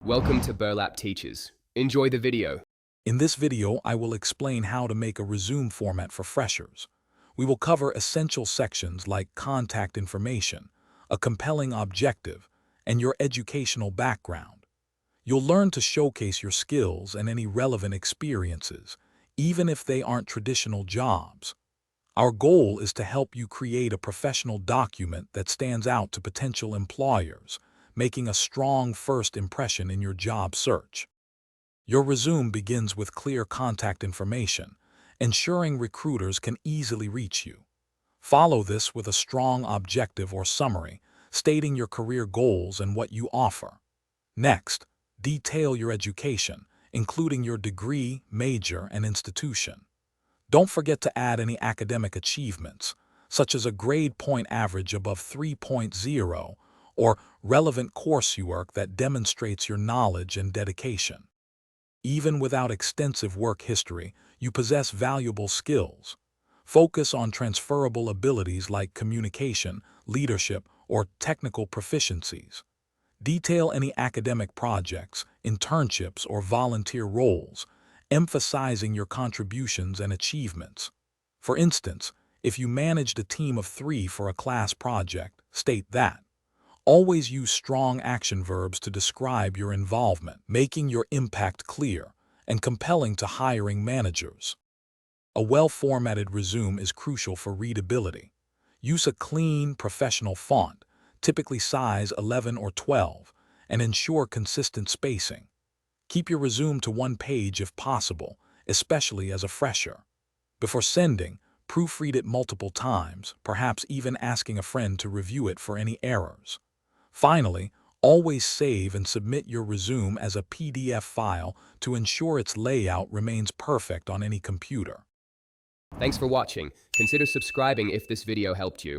Welcome to Burlap Teachers. Enjoy the video. In this video, I will explain how to make a resume format for freshers. We will cover essential sections like contact information, a compelling objective, and your educational background. You'll learn to showcase your skills and any relevant experiences, even if they aren't traditional jobs. Our goal is to help you create a professional document that stands out to potential employers, making a strong first impression in your job search. Your resume begins with clear contact information, ensuring recruiters can easily reach you. Follow this with a strong objective or summary, stating your career goals and what you offer. Next, detail your education, including your degree, major, and institution. Don't forget to add any academic achievements, such as a grade point average above 3.0 or relevant coursework that demonstrates your knowledge and dedication. Even without extensive work history, you possess valuable skills. Focus on transferable abilities like communication, leadership, or technical proficiencies. Detail any academic projects, internships, or volunteer roles, emphasizing your contributions and achievements. For instance, if you managed a team of 3 for a class project, state that. Always use strong action verbs to describe your involvement, making your impact clear and compelling to hiring managers. A well-formatted resume is crucial for readability. Use a clean, professional font, typically size 11 or 12, and ensure consistent spacing. Keep your resume to one page if possible, especially as a fresher. Before sending, proofread it multiple times, perhaps even asking a friend to review it for any errors. Finally, always save and submit your resume as a PDF file to ensure its layout remains perfect on any computer. Thanks for watching. Consider subscribing if this video helped you.